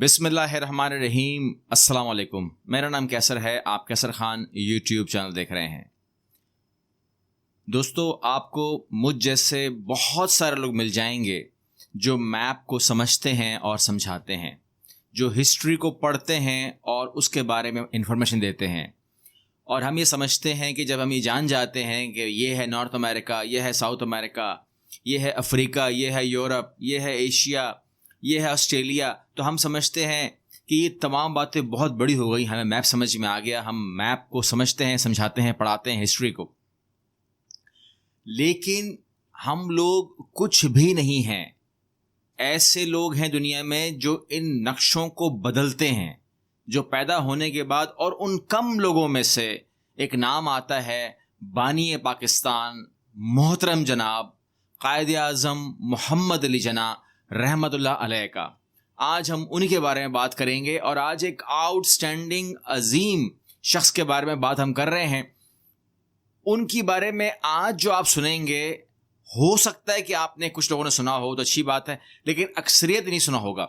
بسم اللہ الرحمن الرحیم۔ السلام علیکم، میرا نام کیسر ہے، آپ کیسر خان یوٹیوب چینل دیکھ رہے ہیں۔ دوستو، آپ کو مجھ جیسے بہت سارے لوگ مل جائیں گے جو میپ کو سمجھتے ہیں اور سمجھاتے ہیں، جو ہسٹری کو پڑھتے ہیں اور اس کے بارے میں انفارمیشن دیتے ہیں، اور ہم یہ سمجھتے ہیں کہ جب ہم یہ جان جاتے ہیں کہ یہ ہے نارتھ امریکہ، یہ ہے ساؤتھ امریکہ، یہ ہے افریقہ، یہ ہے یورپ، یہ ہے ایشیا، یہ ہے آسٹریلیا، تو ہم سمجھتے ہیں کہ یہ تمام باتیں بہت بڑی ہو گئی، ہمیں میپ سمجھ میں آ گیا، ہم میپ کو سمجھتے ہیں، سمجھاتے ہیں، پڑھاتے ہیں ہسٹری کو۔ لیکن ہم لوگ کچھ بھی نہیں ہیں۔ ایسے لوگ ہیں دنیا میں جو ان نقشوں کو بدلتے ہیں، جو پیدا ہونے کے بعد، اور ان کم لوگوں میں سے ایک نام آتا ہے بانی پاکستان محترم جناب قائد اعظم محمد علی جناح رحمت اللہ علیہ کا۔ آج ہم انہی کے بارے میں بات کریں گے، اور آج ایک آؤٹ اسٹینڈنگ عظیم شخص کے بارے میں بات ہم کر رہے ہیں۔ ان کی بارے میں آج جو آپ سنیں گے، ہو سکتا ہے کہ آپ نے کچھ لوگوں نے سنا ہو تو اچھی بات ہے، لیکن اکثریت نہیں سنا ہوگا۔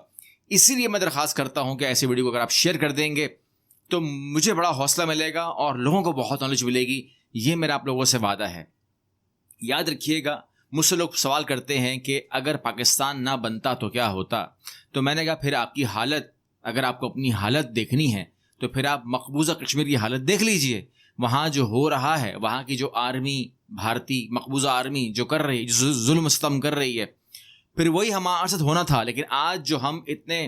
اسی لیے میں درخواست کرتا ہوں کہ ایسی ویڈیو کو اگر آپ شیئر کر دیں گے تو مجھے بڑا حوصلہ ملے گا اور لوگوں کو بہت نالج ملے گی، یہ میرا آپ لوگوں سے وعدہ ہے۔ یاد رکھیے گا، مجھ سے لوگ سوال کرتے ہیں کہ اگر پاکستان نہ بنتا تو کیا ہوتا، تو میں نے کہا پھر آپ کی حالت، اگر آپ کو اپنی حالت دیکھنی ہے تو پھر آپ مقبوضہ کشمیر کی حالت دیکھ لیجئے۔ وہاں جو ہو رہا ہے، وہاں کی جو آرمی، بھارتی مقبوضہ آرمی جو کر رہی، جو ظلم ستم کر رہی ہے، پھر وہی ہمارے ساتھ ہونا تھا۔ لیکن آج جو ہم اتنے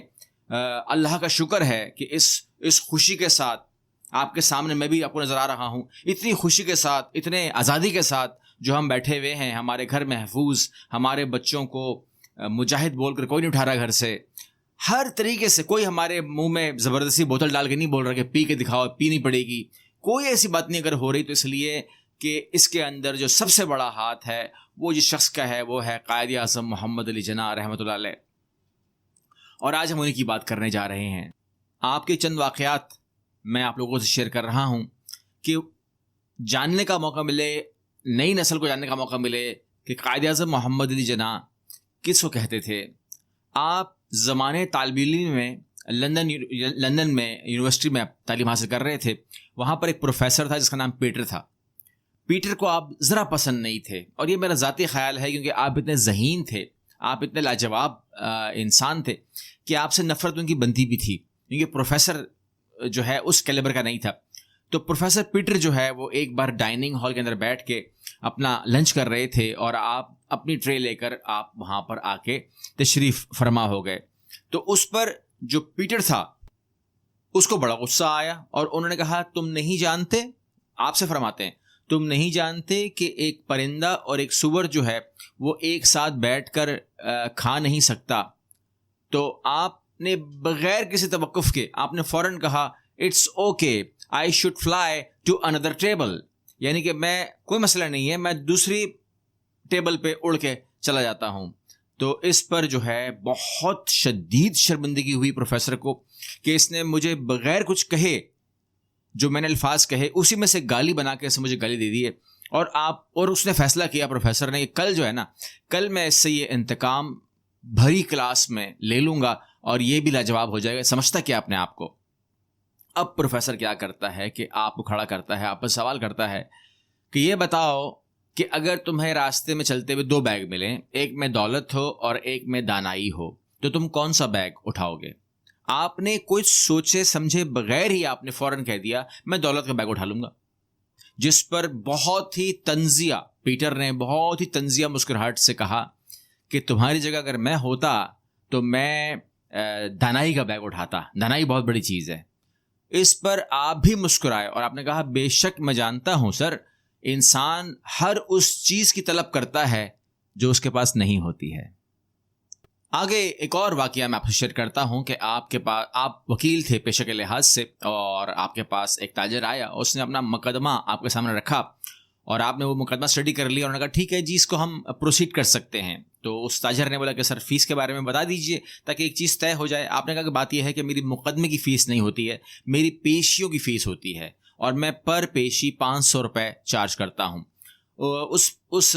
اللہ کا شکر ہے کہ اس خوشی کے ساتھ آپ کے سامنے میں بھی آپ کو نظر آ رہا ہوں، اتنی خوشی کے ساتھ، اتنے آزادی کے ساتھ جو ہم بیٹھے ہوئے ہیں، ہمارے گھر محفوظ، ہمارے بچوں کو مجاہد بول کر کوئی نہیں اٹھا رہا گھر سے، ہر طریقے سے کوئی ہمارے منہ میں زبردستی بوتل ڈال کے نہیں بول رہا کہ پی کے دکھاؤ، پینی پڑے گی، کوئی ایسی بات نہیں اگر ہو رہی تو اس لیے کہ اس کے اندر جو سب سے بڑا ہاتھ ہے وہ جس شخص کا ہے، وہ ہے قائد اعظم محمد علی جناح رحمۃ اللہ علیہ۔ اور آج ہم انہیں کی بات کرنے جا رہے ہیں۔ آپ کے چند واقعات میں آپ لوگوں سے شیئر کر رہا ہوں کہ جاننے کا موقع ملے، نئی نسل کو جاننے کا موقع ملے کہ قائد اعظم محمد علی جناح کس کو کہتے تھے۔ آپ زمانے طالب علم میں لندن میں یونیورسٹی میں تعلیم حاصل کر رہے تھے، وہاں پر ایک پروفیسر تھا جس کا نام پیٹر تھا۔ پیٹر کو آپ ذرا پسند نہیں تھے، اور یہ میرا ذاتی خیال ہے کیونکہ آپ اتنے ذہین تھے، آپ اتنے لاجواب انسان تھے کہ آپ سے نفرت ان کی بنتی بھی تھی، کیونکہ پروفیسر جو ہے اس کیلیبر کا نہیں تھا۔ تو پروفیسر پیٹر جو ہے وہ ایک بار ڈائننگ ہال کے اندر بیٹھ کے اپنا لنچ کر رہے تھے، اور آپ اپنی ٹرے لے کر آپ وہاں پر آ کے تشریف فرما ہو گئے۔ تو اس پر جو پیٹر تھا اس کو بڑا غصہ آیا، اور انہوں نے کہا تم نہیں جانتے، آپ سے فرماتے ہیں تم نہیں جانتے کہ ایک پرندہ اور ایک سور جو ہے وہ ایک ساتھ بیٹھ کر کھا نہیں سکتا۔ تو آپ نے بغیر کسی توقف کے آپ نے فوراً کہا it's okay I should fly to اندر ٹیبل، یعنی کہ میں کوئی مسئلہ نہیں ہے، میں دوسری ٹیبل پہ اڑ کے چلا جاتا ہوں۔ تو اس پر جو ہے بہت شدید شرمندگی ہوئی پروفیسر کو کہ اس نے مجھے بغیر کچھ کہے، جو میں نے الفاظ کہے اسی میں سے گالی بنا کے اسے مجھے گالی دے دی ہے۔ اور اس نے فیصلہ کیا پروفیسر نے کہ کل جو ہے نا، کل میں اس سے یہ انتقام بھری کلاس میں لے لوں گا، اور یہ بھی لاجواب ہو جائے گا۔ سمجھتا کیا اپنے آپ کو؟ اب پروفیسر کیا کرتا ہے کہ آپ کو کھڑا کرتا ہے، آپ پر سوال کرتا ہے کہ یہ بتاؤ کہ اگر تمہیں راستے میں چلتے ہوئے دو بیگ ملیں، ایک میں دولت ہو اور ایک میں دانائی ہو، تو تم کون سا بیگ اٹھاؤ گے؟ آپ نے کچھ سوچے سمجھے بغیر ہی آپ نے فوراً کہہ دیا میں دولت کا بیگ اٹھا لوں گا، جس پر بہت ہی طنزیہ پیٹر نے بہت ہی طنزیہ مسکراہٹ سے کہا کہ تمہاری جگہ اگر میں ہوتا تو میں دانائی کا بیگ اٹھاتا، دانائی بہت بڑی چیز ہے۔ اس پر آپ بھی مسکرائے اور آپ نے کہا بے شک میں جانتا ہوں سر، انسان ہر اس چیز کی طلب کرتا ہے جو اس کے پاس نہیں ہوتی ہے۔ آگے ایک اور واقعہ میں آپ سے شیئر کرتا ہوں کہ آپ کے پاس، آپ وکیل تھے پیشے کے لحاظ سے، اور آپ کے پاس ایک تاجر آیا، اس نے اپنا مقدمہ آپ کے سامنے رکھا، اور آپ نے وہ مقدمہ اسٹڈی کر لیا، اور انہوں نے کہا ٹھیک ہے جی اس کو ہم پروسیڈ کر سکتے ہیں۔ تو اس تاجر نے بولا کہ سر فیس کے بارے میں بتا دیجئے تاکہ ایک چیز طے ہو جائے۔ آپ نے کہا کہ بات یہ ہے کہ میری مقدمے کی فیس نہیں ہوتی ہے، میری پیشیوں کی فیس ہوتی ہے، اور میں پر پیشی 500 روپے چارج کرتا ہوں۔ اس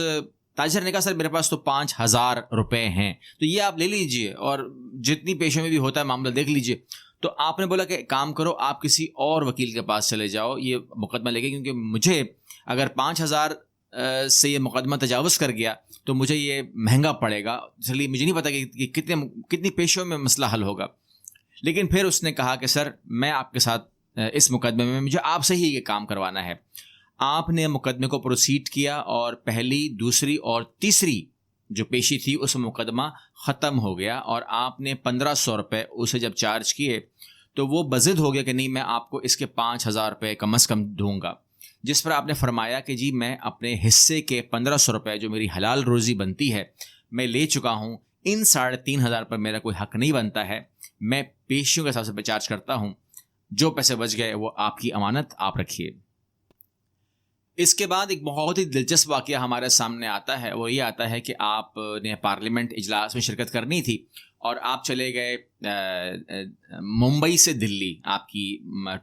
تاجر نے کہا سر میرے پاس تو 5,000 روپے ہیں، تو یہ آپ لے لیجئے اور جتنی پیشوں میں بھی ہوتا ہے معاملہ دیکھ لیجئے. تو آپ نے بولا کہ کام کرو، آپ کسی اور وکیل کے پاس چلے جاؤ یہ مقدمہ لے کے، کیونکہ مجھے اگر 5,000 سے یہ مقدمہ تجاوز کر گیا تو مجھے یہ مہنگا پڑے گا، اس لیے مجھے نہیں پتا کہ کتنی پیشوں میں مسئلہ حل ہوگا. لیکن پھر اس نے کہا کہ سر میں آپ کے ساتھ اس مقدمے میں مجھے آپ سے ہی یہ کام کروانا ہے. آپ نے مقدمے کو پروسیڈ کیا اور پہلی، دوسری اور تیسری جو پیشی تھی اس میں مقدمہ ختم ہو گیا، اور آپ نے 1,500 روپے اسے جب چارج کیے تو وہ بضد ہو گیا کہ نہیں میں آپ کو اس کے 5,000 روپے کم از کم دوں گا. جس پر آپ نے فرمایا کہ جی میں اپنے حصے کے 1,500 روپے جو میری حلال روزی بنتی ہے میں لے چکا ہوں، ان 3,500 پر میرا کوئی حق نہیں بنتا ہے، میں پیشیوں کے حساب سے چارج کرتا ہوں، جو پیسے بچ گئے وہ آپ کی امانت، آپ رکھیے. اس کے بعد ایک بہت ہی دلچسپ واقعہ ہمارے سامنے آتا ہے، وہ یہ آتا ہے کہ آپ نے پارلیمنٹ اجلاس میں شرکت کرنی تھی اور آپ چلے گئے ممبئی سے دلی، آپ کی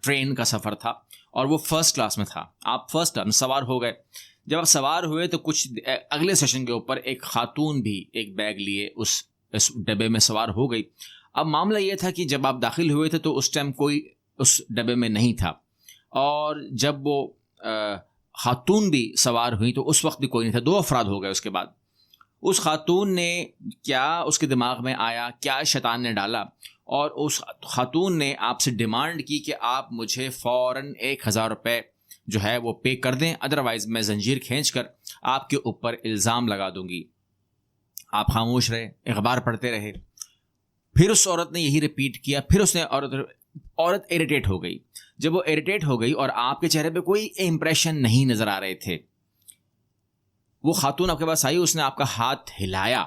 ٹرین کا سفر تھا اور وہ فرسٹ کلاس میں تھا. آپ فرسٹ کلاس میں سوار ہو گئے. جب آپ سوار ہوئے تو کچھ اگلے سیشن کے اوپر ایک خاتون بھی ایک بیگ لیے اس ڈبے میں سوار ہو گئی. اب معاملہ یہ تھا کہ جب آپ داخل ہوئے تھے تو اس ٹائم کوئی اس ڈبے میں نہیں تھا، اور جب وہ خاتون بھی سوار ہوئی تو اس وقت بھی کوئی نہیں تھا. 2 افراد ہو گئے. اس کے بعد اس خاتون نے کیا اس کے دماغ میں آیا، کیا شیطان نے ڈالا، اور اس خاتون نے آپ سے ڈیمانڈ کی کہ آپ مجھے فوراً 1,000 روپے جو ہے وہ پے کر دیں، ادروائز میں زنجیر کھینچ کر آپ کے اوپر الزام لگا دوں گی. آپ خاموش رہے، اخبار پڑھتے رہے. پھر اس عورت نے یہی ریپیٹ کیا. پھر اس نے عورت ایریٹیٹ ہو گئی. جب وہ ایریٹیٹ ہو گئی اور آپ کے چہرے پہ کوئی امپریشن نہیں نظر آ رہے تھے، وہ خاتون آپ کے پاس آئی، اس نے آپ کا ہاتھ ہلایا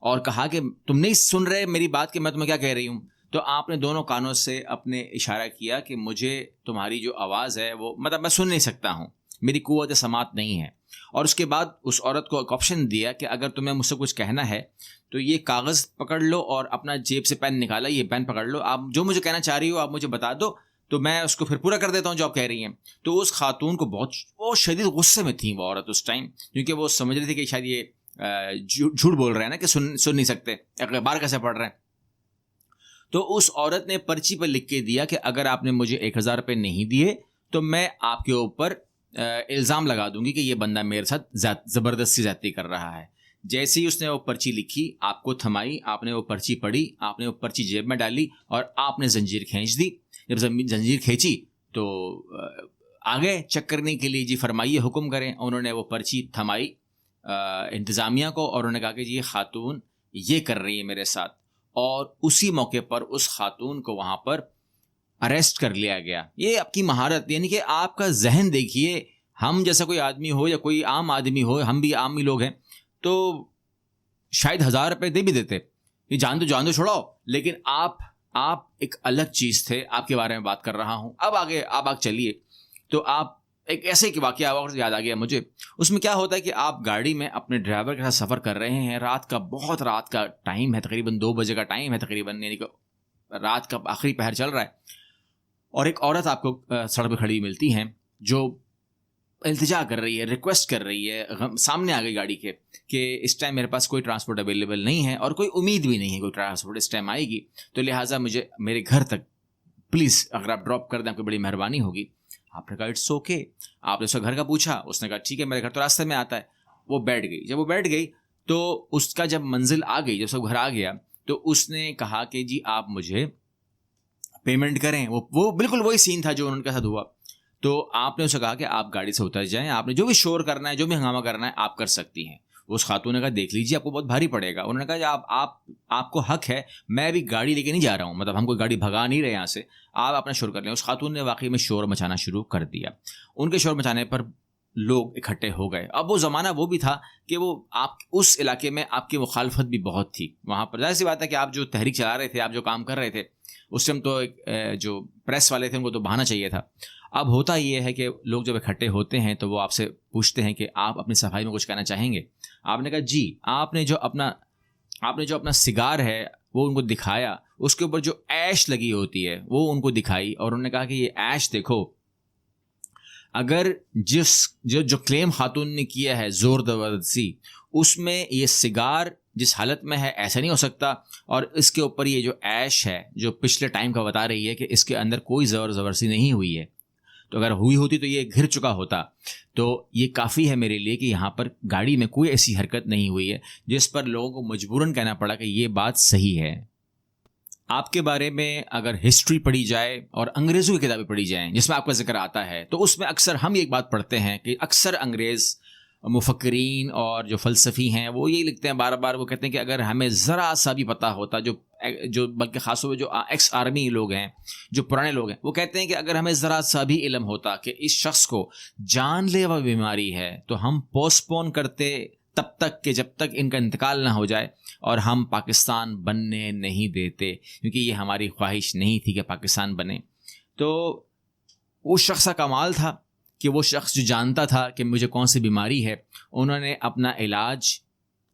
اور کہا کہ تم نہیں سن رہے میری بات کہ میں تمہیں کیا کہہ رہی ہوں. تو آپ نے دونوں کانوں سے اپنے اشارہ کیا کہ مجھے تمہاری جو آواز ہے وہ مطلب میں سن نہیں سکتا ہوں، میری قوت سماعت نہیں ہے. اور اس کے بعد اس عورت کو ایک آپشن دیا کہ اگر تمہیں مجھ سے کچھ کہنا ہے تو یہ کاغذ پکڑ لو اور اپنا جیب سے پین نکالا، یہ پین پکڑ لو، آپ جو مجھے کہنا چاہ رہی ہو آپ مجھے بتا دو تو میں اس کو پھر پورا کر دیتا ہوں جو آپ کہہ رہی ہیں. تو اس خاتون کو بہت شدید غصے میں تھیں وہ عورت اس ٹائم، کیونکہ وہ سمجھ رہی تھی کہ شاید یہ جھوٹ بول رہے ہیں نا، کہ سن نہیں سکتے، اخبار کیسے پڑھ رہے ہیں. تو اس عورت نے پرچی پر لکھ کے دیا کہ اگر آپ نے مجھے 1,000 روپے نہیں دیے تو میں آپ کے اوپر الزام لگا دوں گی کہ یہ بندہ میرے ساتھ زبردستی زیادتی کر رہا ہے. جیسے ہی اس نے وہ پرچی لکھی، آپ کو تھمائی، آپ نے وہ پرچی پڑھی، آپ نے وہ پرچی جیب میں ڈالی اور آپ نے زنجیر کھینچ دی. جب زنجیر کھینچی تو آگے چیک کرنے کے لیے جی فرمائیے حکم کریں. انہوں نے وہ پرچی تھمائی انتظامیہ کو اور انہوں نے کہا کہ جی یہ خاتون یہ کر رہی ہے میرے ساتھ، اور اسی موقع پر اس خاتون کو وہاں پر اریسٹ کر لیا گیا. یہ آپ کی مہارت، یعنی کہ آپ کا ذہن دیکھیے. ہم جیسا کوئی آدمی ہو یا کوئی عام آدمی ہو، ہم بھی عام ہی لوگ ہیں، تو شاید 1,000 روپے دے بھی دیتے، یہ جان دو چھوڑاؤ. لیکن آپ ایک الگ چیز تھے، آپ کے بارے میں بات کر رہا ہوں. اب آگے چلیے. تو آپ ایک ایسے کہ واقعہ یاد آ گیا مجھے. اس میں کیا ہوتا ہے کہ آپ گاڑی میں اپنے ڈرائیور کے ساتھ سفر کر رہے ہیں، بہت رات کا ٹائم ہے، تقریباً 2 بجے کا ٹائم ہے تقریباً، یعنی کہ رات کا آخری پہر چل رہا ہے. اور ایک عورت آپ کو سڑک پہ کھڑی ملتی ہیں جو التجا کر رہی ہے، ریکویسٹ کر رہی ہے، سامنے آ گئی گاڑی کے کہ اس ٹائم میرے پاس کوئی ٹرانسپورٹ اویلیبل نہیں ہے اور کوئی امید بھی نہیں ہے کوئی ٹرانسپورٹ اس ٹائم آئے گی، تو لہٰذا مجھے میرے گھر تک پلیز اگر آپ ڈراپ کر دیں آپ کی بڑی مہربانی ہوگی. آپ نے کہا اٹس اوکے. آپ نے اس کا گھر کا پوچھا، اس نے کہا ٹھیک ہے میرے گھر تو راستے میں آتا ہے. وہ بیٹھ گئی. جب وہ بیٹھ گئی تو اس کا جب منزل آ گئی، جب سب گھر آ گیا تو اس نے کہا کہ جی آپ مجھے پیمنٹ کریں. وہ بالکل وہی سین تھا جو ان کے ساتھ ہوا. تو آپ نے اسے کہا کہ آپ گاڑی سے اتر جائیں، آپ نے جو بھی شور کرنا ہے، جو بھی ہنگامہ کرنا ہے آپ کر سکتی ہیں. اس خاتون نے کہا دیکھ لیجیے آپ کو بہت بھاری پڑے گا. انہوں نے کہا آپ کو حق ہے، میں بھی گاڑی لے کے نہیں جا رہا ہوں، مطلب ہم کوئی گاڑی بھگا نہیں رہے یہاں سے، آپ اپنا شور کر لیں. اس خاتون نے واقعی میں شور مچانا شروع کر دیا. ان کے شور مچانے پر لوگ اکٹھے ہو گئے. اب وہ زمانہ وہ بھی تھا کہ وہ آپ اس علاقے میں آپ کی مخالفت بھی بہت تھی. وہاں پر ظاہر سی بات ہے کہ آپ جو تحریک چلا رہے تھے، آپ جو کام کر رہے تھے اس ٹائم، تو جو پریس والے تھے ان کو تو بہانا چاہیے تھا. اب ہوتا یہ ہے کہ لوگ جب اکٹھے ہوتے ہیں تو وہ آپ سے پوچھتے ہیں کہ آپ اپنی صفائی میں کچھ کہنا چاہیں گے. آپ نے کہا جی. آپ نے جو اپنا سگار ہے وہ ان کو دکھایا، اس کے اوپر جو ایش لگی ہوتی ہے وہ ان کو دکھائی، اور انہوں نے کہا کہ یہ ایش دیکھو، اگر جو کلیم خاتون نے کیا ہے زور زبردستی، اس میں یہ سگار جس حالت میں ہے ایسا نہیں ہو سکتا، اور اس کے اوپر یہ جو ایش ہے جو پچھلے ٹائم کا بتا رہی ہے کہ اس کے اندر کوئی زور زبردستی نہیں ہوئی ہے، تو اگر ہوئی ہوتی تو یہ گھر چکا ہوتا. تو یہ کافی ہے میرے لیے کہ یہاں پر گاڑی میں کوئی ایسی حرکت نہیں ہوئی ہے جس پر لوگوں کو مجبوراً کہنا پڑا کہ یہ بات صحیح ہے. آپ کے بارے میں اگر ہسٹری پڑھی جائے اور انگریزوں کی کتابیں پڑھی جائیں جس میں آپ کا ذکر آتا ہے، تو اس میں اکثر ہم ایک بات پڑھتے ہیں کہ اکثر انگریز مفکرین اور جو فلسفی ہیں وہ یہی لکھتے ہیں، بار بار وہ کہتے ہیں کہ اگر ہمیں ذرا سا بھی پتہ ہوتا، جو بلکہ خاص طور پہ جو ایکس آرمی لوگ ہیں، جو پرانے لوگ ہیں، وہ کہتے ہیں کہ اگر ہمیں ذرا سا بھی علم ہوتا کہ اس شخص کو جان لیوا بیماری ہے تو ہم پوسٹ پون کرتے تب تک کہ جب تک ان کا انتقال نہ ہو جائے، اور ہم پاکستان بننے نہیں دیتے، کیونکہ یہ ہماری خواہش نہیں تھی کہ پاکستان بنے. تو اس شخص کا کمال تھا کہ وہ شخص جو جانتا تھا کہ مجھے کون سی بیماری ہے، انہوں نے اپنا علاج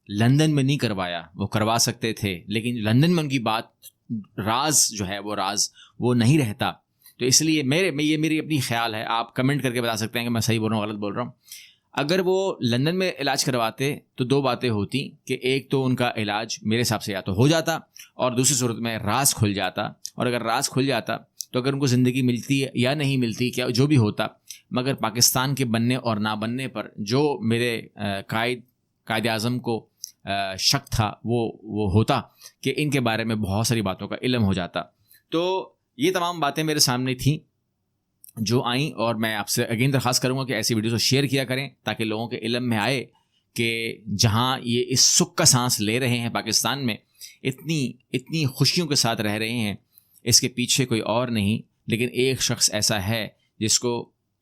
لندن میں نہیں کروایا. وہ کروا سکتے تھے لیکن لندن میں ان کی بات راز جو ہے وہ نہیں رہتا. تو اس لیے یہ میری اپنی خیال ہے، آپ کمنٹ کر کے بتا سکتے ہیں کہ میں صحیح بول رہا ہوں غلط بول رہا ہوں. اگر وہ لندن میں علاج کرواتے تو دو باتیں ہوتی کہ ایک تو ان کا علاج میرے حساب سے یا تو ہو جاتا، اور دوسری صورت میں راز کھل جاتا. اور اگر راز کھل جاتا تو اگر ان کو زندگی ملتی یا نہیں ملتی، کیا جو بھی ہوتا، مگر پاکستان کے بننے اور نہ بننے پر جو میرے قائد اعظم کو شک تھا وہ ہوتا کہ ان کے بارے میں بہت ساری باتوں کا علم ہو جاتا. تو یہ تمام باتیں میرے سامنے تھیں جو آئیں، اور میں آپ سے اگین درخواست کروں گا کہ ایسی ویڈیوز کو شیئر کیا کریں تاکہ لوگوں کے علم میں آئے کہ جہاں یہ اس سکھ کا سانس لے رہے ہیں پاکستان میں، اتنی خوشیوں کے ساتھ رہ رہے ہیں، اس کے پیچھے کوئی اور نہیں لیکن ایک شخص ایسا ہے جس کو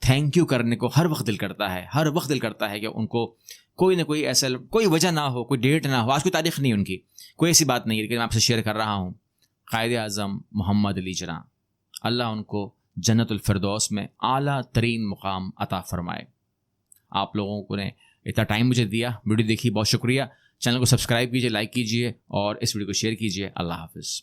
تھینک یو کرنے کو ہر وقت دل کرتا ہے کہ ان کو کوئی نہ کوئی ایسا کوئی وجہ نہ ہو، کوئی ڈیٹ نہ ہو، آج کوئی تاریخ نہیں ان کی، کوئی ایسی بات نہیں، لیکن میں آپ سے شیئر کر رہا ہوں قائد اعظم محمد علی جناح، اللہ ان کو جنت الفردوس میں اعلیٰ ترین مقام عطا فرمائے. آپ لوگوں کو نے اتنا ٹائم مجھے دیا، ویڈیو دیکھی، بہت شکریہ. چینل کو سبسکرائب کیجیے، لائک کیجیے اور اس ویڈیو کو شیئر کیجیے. اللہ حافظ.